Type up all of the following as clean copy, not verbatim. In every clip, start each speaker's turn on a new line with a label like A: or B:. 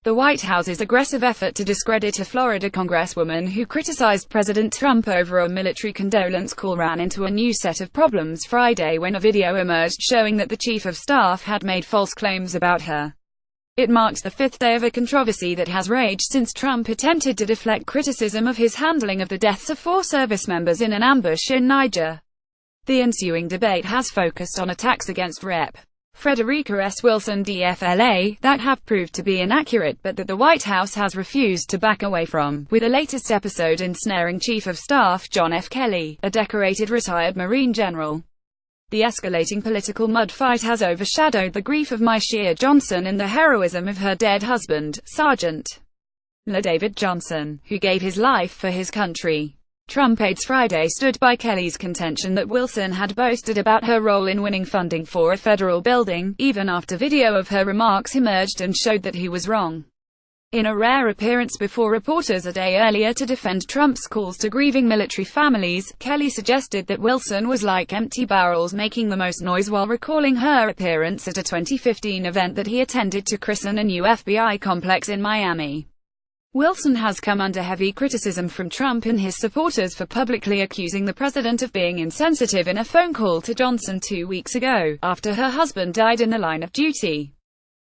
A: The White House's aggressive effort to discredit a Florida congresswoman who criticized President Trump over a military condolence call ran into a new set of problems Friday when a video emerged showing that the chief of staff had made false claims about her. It marked the fifth day of a controversy that has raged since Trump attempted to deflect criticism of his handling of the deaths of 4 service members in an ambush in Niger. The ensuing debate has focused on attacks against Rep. Frederica S. Wilson DFLA that have proved to be inaccurate but that the White House has refused to back away from, with the latest episode ensnaring Chief of Staff John F. Kelly, a decorated retired Marine general. The escalating political mudfight has overshadowed the grief of Myshia Johnson and the heroism of her dead husband, Sergeant La David Johnson, who gave his life for his country. Trump aides Friday stood by Kelly's contention that Wilson had boasted about her role in winning funding for a federal building, even after video of her remarks emerged and showed that he was wrong. In a rare appearance before reporters a day earlier to defend Trump's calls to grieving military families, Kelly suggested that Wilson was like empty barrels making the most noise while recalling her appearance at a 2015 event that he attended to christen a new FBI complex in Miami. Wilson has come under heavy criticism from Trump and his supporters for publicly accusing the president of being insensitive in a phone call to Johnson 2 weeks ago, after her husband died in the line of duty.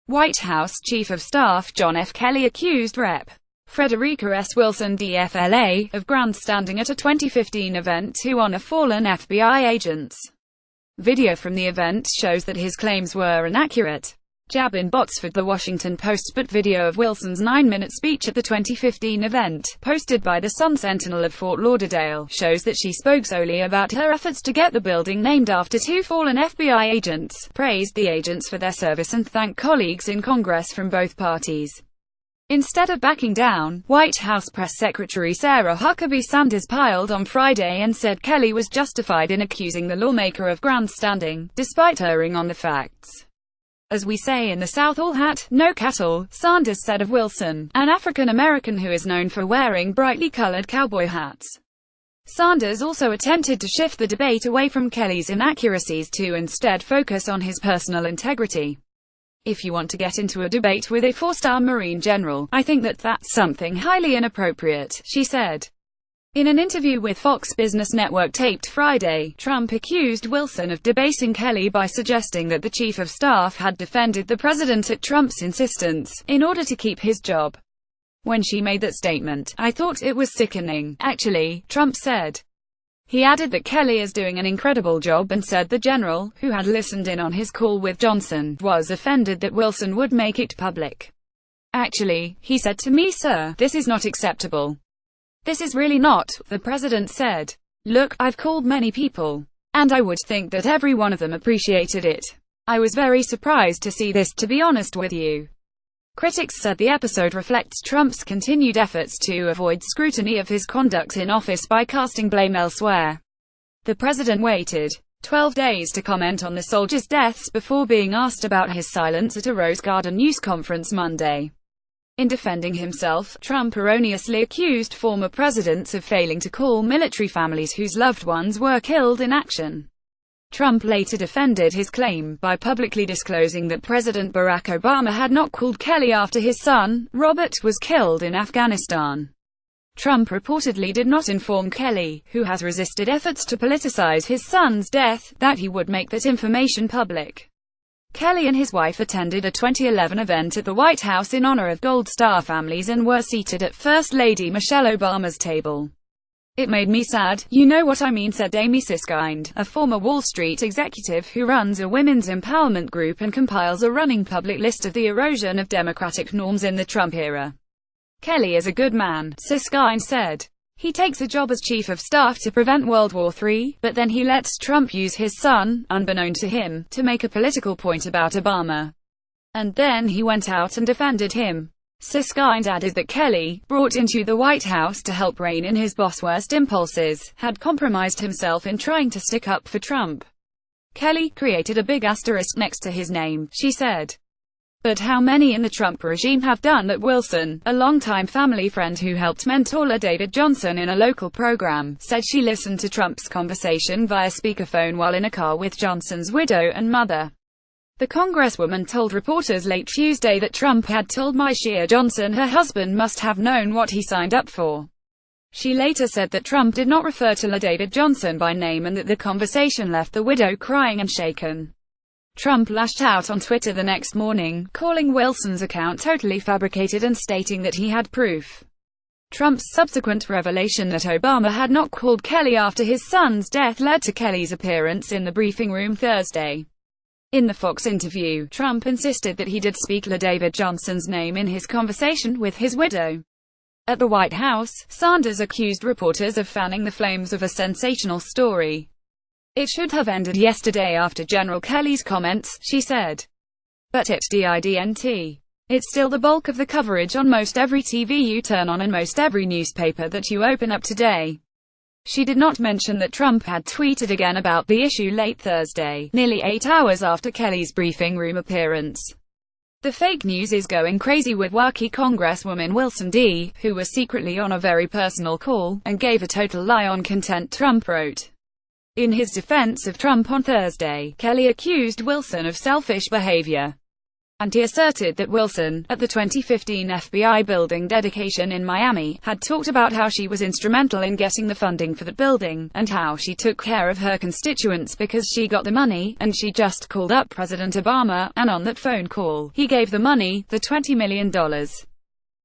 A: White House Chief of Staff John F. Kelly accused Rep. Frederica S. Wilson DFLA of grandstanding at a 2015 event to honor fallen FBI agents. Video from the event shows that his claims were inaccurate. Jab in bots for The Washington Post, but video of Wilson's 9-minute speech at the 2015 event, posted by the Sun-Sentinel of Fort Lauderdale, shows that she spoke solely about her efforts to get the building named after 2 fallen FBI agents, praised the agents for their service and thanked colleagues in Congress from both parties. Instead of backing down, White House Press Secretary Sarah Huckabee Sanders piled on Friday and said Kelly was justified in accusing the lawmaker of grandstanding, despite erring on the facts. As we say in the South, all hat, no cattle, Sanders said of Wilson, an African-American who is known for wearing brightly colored cowboy hats. Sanders also attempted to shift the debate away from Kelly's inaccuracies to instead focus on his personal integrity. If you want to get into a debate with a 4-star Marine general, I think that's something highly inappropriate, she said. In an interview with Fox Business Network taped Friday, Trump accused Wilson of debasing Kelly by suggesting that the chief of staff had defended the president at Trump's insistence, in order to keep his job. When she made that statement, I thought it was sickening, actually, Trump said. He added that Kelly is doing an incredible job and said the general, who had listened in on his call with Johnson, was offended that Wilson would make it public. Actually, he said to me, sir, this is not acceptable. This is really not, the president said. Look, I've called many people. And I would think that every one of them appreciated it. I was very surprised to see this, to be honest with you. Critics said the episode reflects Trump's continued efforts to avoid scrutiny of his conduct in office by casting blame elsewhere. The president waited 12 days to comment on the soldiers' deaths before being asked about his silence at a Rose Garden news conference Monday. In defending himself, Trump erroneously accused former presidents of failing to call military families whose loved ones were killed in action. Trump later defended his claim by publicly disclosing that President Barack Obama had not called Kelly after his son, Robert, was killed in Afghanistan. Trump reportedly did not inform Kelly, who has resisted efforts to politicize his son's death, that he would make that information public. Kelly and his wife attended a 2011 event at the White House in honor of Gold Star families and were seated at First Lady Michelle Obama's table. It made me sad, you know what I mean, said Amy Siskind, a former Wall Street executive who runs a women's empowerment group and compiles a running public list of the erosion of democratic norms in the Trump era. Kelly is a good man, Siskind said. He takes a job as chief of staff to prevent World War III, but then he lets Trump use his son, unbeknown to him, to make a political point about Obama. And then he went out and defended him. Siskind added that Kelly, brought into the White House to help rein in his boss' worst impulses, had compromised himself in trying to stick up for Trump. Kelly created a big asterisk next to his name, she said. But how many in the Trump regime have done that? Wilson, a longtime family friend who helped mentor La David Johnson in a local program, said she listened to Trump's conversation via speakerphone while in a car with Johnson's widow and mother. The Congresswoman told reporters late Tuesday that Trump had told Myshia Johnson her husband must have known what he signed up for. She later said that Trump did not refer to LaDavid Johnson by name and that the conversation left the widow crying and shaken. Trump lashed out on Twitter the next morning, calling Wilson's account totally fabricated and stating that he had proof. Trump's subsequent revelation that Obama had not called Kelly after his son's death led to Kelly's appearance in the briefing room Thursday. In the Fox interview, Trump insisted that he did speak LaDavid Johnson's name in his conversation with his widow. At the White House, Sanders accused reporters of fanning the flames of a sensational story. "It should have ended yesterday after General Kelly's comments," she said. "But it didn't. It's still the bulk of the coverage on most every TV you turn on and most every newspaper that you open up today." She did not mention that Trump had tweeted again about the issue late Thursday, nearly 8 hours after Kelly's briefing room appearance. "The fake news is going crazy with wacky Congresswoman Wilson D., who was secretly on a very personal call, and gave a total lie on content," Trump wrote. In his defense of Trump on Thursday, Kelly accused Wilson of selfish behavior. And he asserted that Wilson, at the 2015 FBI building dedication in Miami, had talked about how she was instrumental in getting the funding for the building, and how she took care of her constituents because she got the money, and she just called up President Obama, and on that phone call, he gave the money, the $20 million.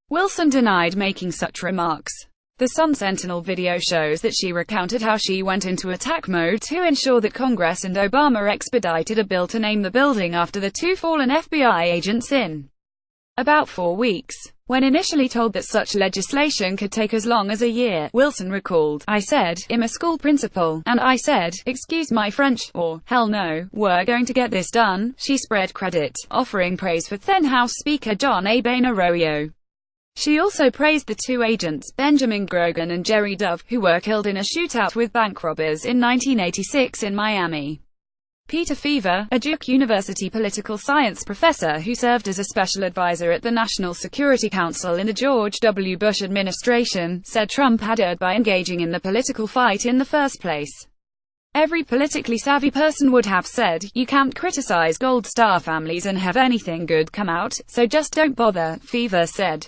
A: Wilson denied making such remarks. The Sun-Sentinel video shows that she recounted how she went into attack mode to ensure that Congress and Obama expedited a bill to name the building after the two fallen FBI agents in about 4 weeks. When initially told that such legislation could take as long as a year, Wilson recalled, "I said, I'm a school principal, and I said, excuse my French, or, hell no, we're going to get this done." She spread credit, offering praise for then House Speaker John A. Boehner Arroyo. She also praised the two agents, Benjamin Grogan and Jerry Dove, who were killed in a shootout with bank robbers in 1986 in Miami. Peter Feaver, a Duke University political science professor who served as a special advisor at the National Security Council in the George W. Bush administration, said Trump had erred by engaging in the political fight in the first place. "Every politically savvy person would have said, you can't criticize Gold Star families and have anything good come out, so just don't bother," Feaver said.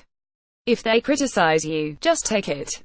A: "If they criticize you, just take it.